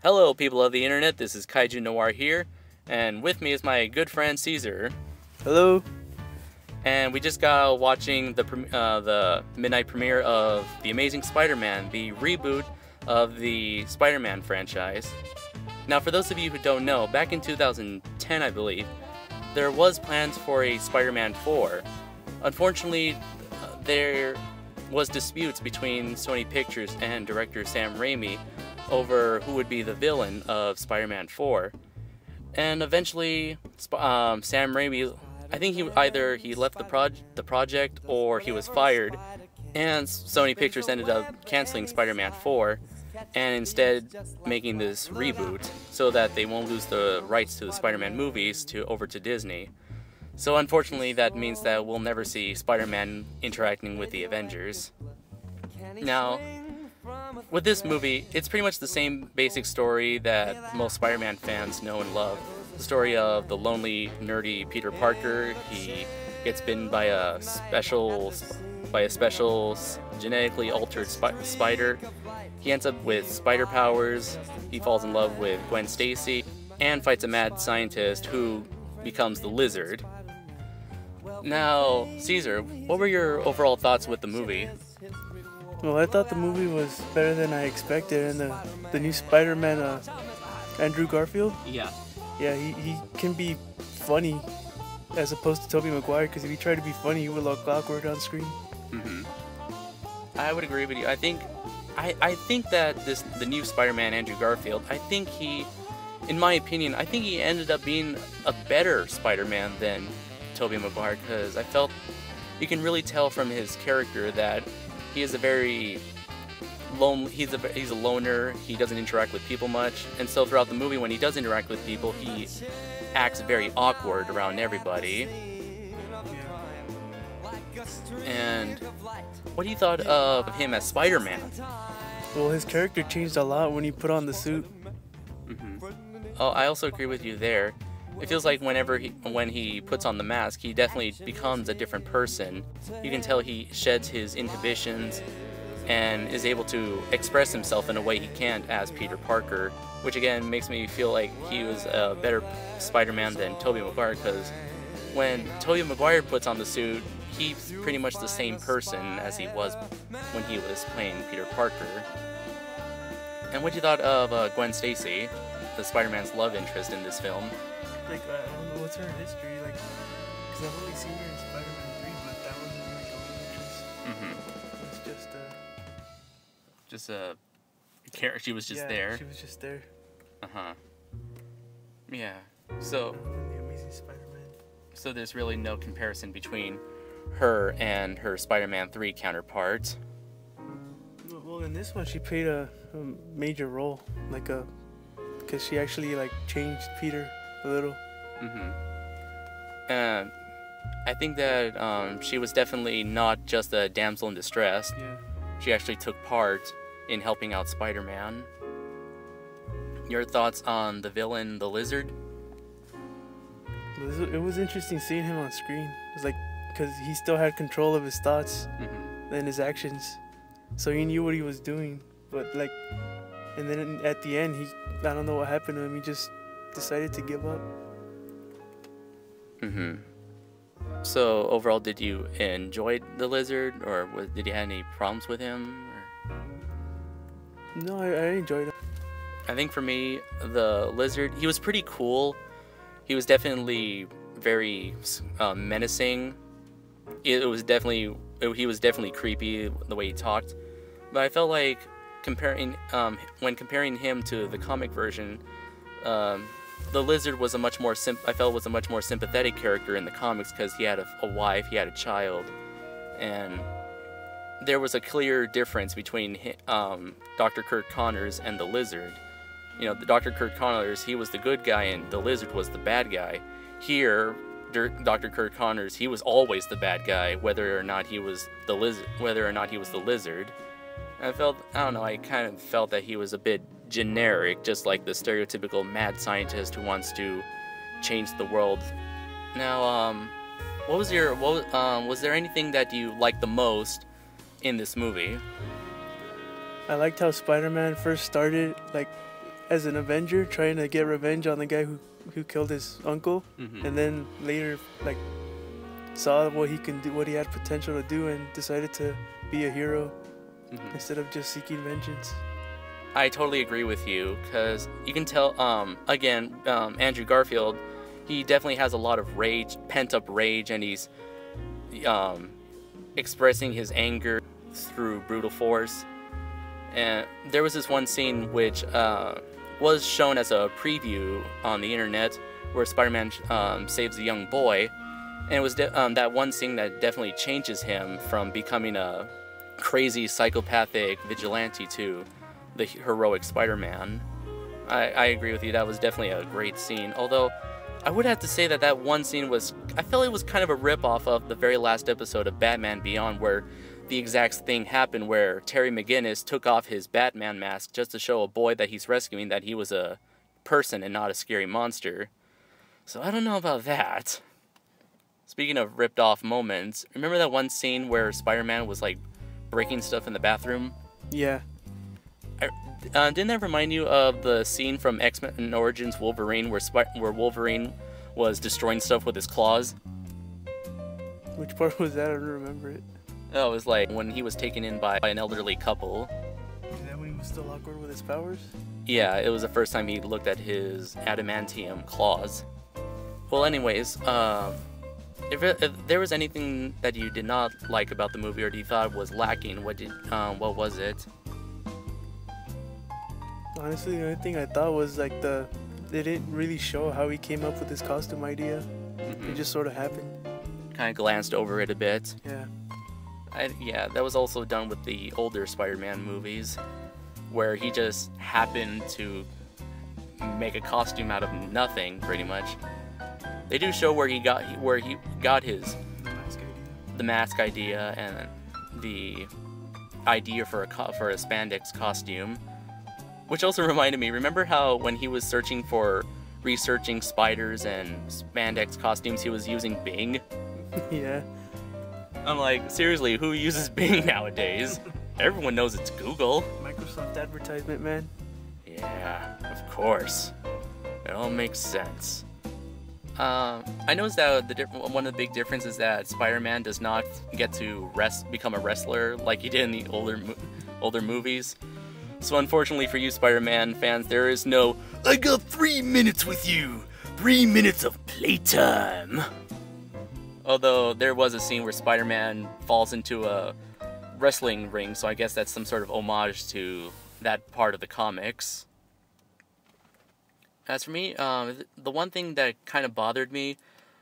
Hello, people of the internet. This is Kaiju Noir here, and with me is my good friend Caesar. Hello. And we just got watching the midnight premiere of The Amazing Spider-Man, the reboot of the Spider-Man franchise. Now, for those of you who don't know, back in 2010, I believe, there was plans for a Spider-Man 4. Unfortunately, there was disputes between Sony Pictures and director Sam Raimi over who would be the villain of Spider-Man 4. And eventually, Sam Raimi, I think he left the project or he was fired, and Sony Pictures ended up canceling Spider-Man 4 and instead making this reboot so that they won't lose the rights to the Spider-Man movies over to Disney. So unfortunately, that means that we'll never see Spider-Man interacting with the Avengers. Now, with this movie, it's pretty much the same basic story that most Spider-Man fans know and love. The story of the lonely, nerdy Peter Parker. He gets bitten by a special genetically altered spider. He ends up with spider powers. He falls in love with Gwen Stacy and fights a mad scientist who becomes the Lizard. Now, Caesar, what were your overall thoughts with the movie? Well, I thought the movie was better than I expected, and the new Spider-Man, Andrew Garfield. Yeah, he can be funny as opposed to Tobey Maguire, because if he tried to be funny, he would look awkward on screen. I would agree with you. I think that the new Spider-Man, Andrew Garfield, in my opinion, I think he ended up being a better Spider-Man than Tobey Maguire, because I felt you can really tell from his character that he is a very lonely. He's a loner. He doesn't interact with people much, and so throughout the movie, when he does interact with people, he acts very awkward around everybody. And what do you thought of him as Spider-Man? Well, his character changed a lot when he put on the suit. Oh, I also agree with you there. It feels like when he puts on the mask, he definitely becomes a different person. You can tell he sheds his inhibitions and is able to express himself in a way he can't as Peter Parker, which again makes me feel like he was a better Spider-Man than Tobey Maguire, because when Tobey Maguire puts on the suit, he's pretty much the same person as he was when he was playing Peter Parker. And what you thought of Gwen Stacy, the Spider-Man's love interest in this film? Like, I don't know what's her history, like, because I've only seen her in Spider-Man 3, but that wasn't like a love interest. It was She was just there. She was just there. Yeah. So The Amazing Spider-Man. So there's really no comparison between her and her Spider-Man 3 counterpart. Well, in this one, she played a major role, because she actually changed Peter a little. And I think that she was definitely not just a damsel in distress. Yeah. She actually took part in helping out Spider-Man. Your thoughts on the villain, the Lizard? It was interesting seeing him on screen. It was because he still had control of his thoughts and his actions, so he knew what he was doing. But and then at the end, I don't know what happened to him. He just decided to give up. So overall, did you enjoy the Lizard, or did you have any problems with him? No, I enjoyed it. I think for me, the Lizard, he was pretty cool. He was definitely very menacing. He was definitely creepy the way he talked. But I felt like when comparing him to the comic version, the Lizard was a much more sympathetic character in the comics, because he had a wife, he had a child, and there was a clear difference between Dr. Curt Connors and the Lizard. You know, the Dr. Curt Connors, he was the good guy, and the Lizard was the bad guy. Here, Dr. Curt Connors, he was always the bad guy, whether or not he was the Lizard. And I kind of felt that he was a bit generic, just like the stereotypical mad scientist who wants to change the world. Now, was there anything that you liked the most in this movie? I liked how Spider-Man first started, as an Avenger trying to get revenge on the guy who killed his uncle, and then later like saw what he can do, what he had potential to do, and decided to be a hero instead of just seeking vengeance. I totally agree with you, because you can tell, again, Andrew Garfield, he definitely has a lot of rage, pent-up rage, and he's expressing his anger through brutal force. And there was this one scene which was shown as a preview on the internet where Spider-Man saves a young boy, and it was that one scene that definitely changes him from becoming a crazy psychopathic vigilante to the heroic Spider-Man. I agree with you, that was definitely a great scene, although I would have to say that that one scene was, I felt it was kind of a rip-off of the very last episode of Batman Beyond, where the exact thing happened, where Terry McGinnis took off his Batman mask just to show a boy that he's rescuing that he was a person and not a scary monster. So I don't know about that. Speaking of ripped off moments, remember that one scene where Spider-Man was like breaking stuff in the bathroom? Yeah. Didn't that remind you of the scene from X-Men Origins Wolverine where Wolverine was destroying stuff with his claws? Which part was that? I don't remember it. Oh, it was like when he was taken in by an elderly couple. Is that when he was still awkward with his powers? Yeah, it was the first time he looked at his adamantium claws. Well, anyways, if there was anything that you did not like about the movie or you thought was lacking, what was it? Honestly, the only thing I thought was like they didn't really show how he came up with his costume idea. It just sort of happened. Kind of glanced over it a bit. Yeah. Yeah, that was also done with the older Spider-Man movies, where he just happened to make a costume out of nothing, pretty much. They do show where he got his the mask idea and the idea for a spandex costume, which also reminded me. Remember how when he was researching spiders and spandex costumes, he was using Bing? Yeah. I'm like, seriously, who uses Bing nowadays? Everyone knows it's Google. Microsoft advertisement, man. Yeah, of course. It all makes sense. I noticed that one of the big differences is that Spider-Man does not get to become a wrestler like he did in the older movies. So unfortunately for you Spider-Man fans, there is no, I got 3 minutes with you! 3 minutes of playtime! Although there was a scene where Spider-Man falls into a wrestling ring, so I guess that's some sort of homage to that part of the comics. As for me, the one thing that kind of bothered me,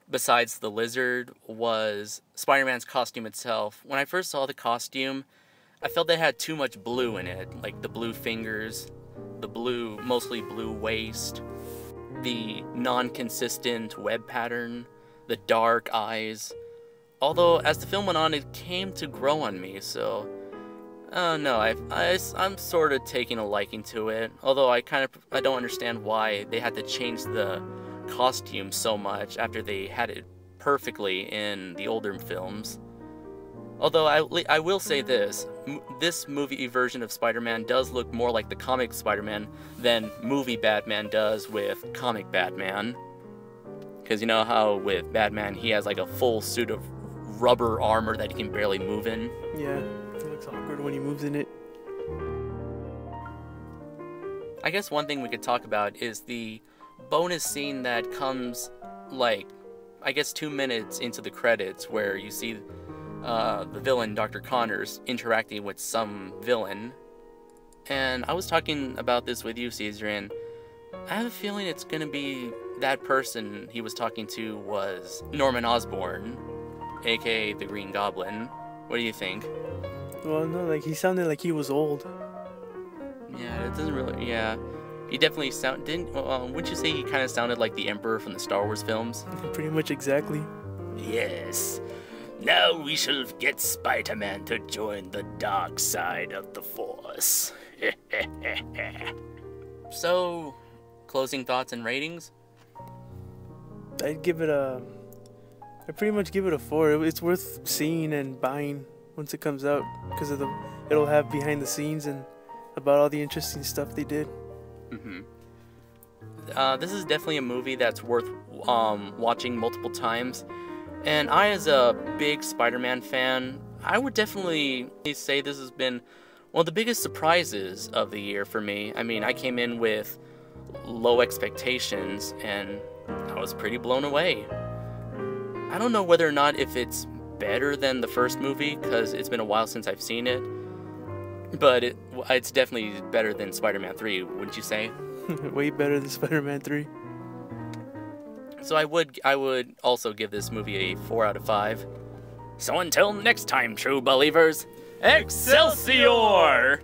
besides the lizard, was Spider-Man's costume itself. When I first saw the costume, I felt they had too much blue in it, like the blue fingers, the mostly blue waist, the non-consistent web pattern, the dark eyes. Although, as the film went on, it came to grow on me, so... no, I'm sort of taking a liking to it. Although I don't understand why they had to change the costume so much after they had it perfectly in the older films. Although I will say this movie version of Spider-Man does look more like the comic Spider-Man than movie Batman does with comic Batman. Because you know how with Batman he has like a full suit of rubber armor that he can barely move in? Yeah, it looks awkward when he moves in it. I guess one thing we could talk about is the bonus scene that comes, like, I guess 2 minutes into the credits, where you see the villain, Dr. Connors, interacting with some villain. And I was talking about this with you, Caesar, and I have a feeling it's gonna be that person he was talking to was Norman Osborn, aka the Green Goblin. What do you think? Well, no, like he sounded like he was old. Yeah, it doesn't really. Yeah, he definitely wouldn't you say he kind of sounded like the Emperor from the Star Wars films? Pretty much exactly. Yes. Now we shall get Spider-Man to join the dark side of the Force. So, closing thoughts and ratings? I'd pretty much give it a 4. It's worth seeing and buying once it comes out because it'll have behind the scenes and about all the interesting stuff they did. This is definitely a movie that's worth watching multiple times. And I, as a big Spider-Man fan, I would definitely say this has been one of the biggest surprises of the year for me. I mean, I came in with low expectations, and I was pretty blown away. I don't know whether or not if it's better than the first movie, because it's been a while since I've seen it. But it's definitely better than Spider-Man 3, wouldn't you say? Way better than Spider-Man 3. So I would also give this movie a 4 out of 5. So until next time, true believers, Excelsior!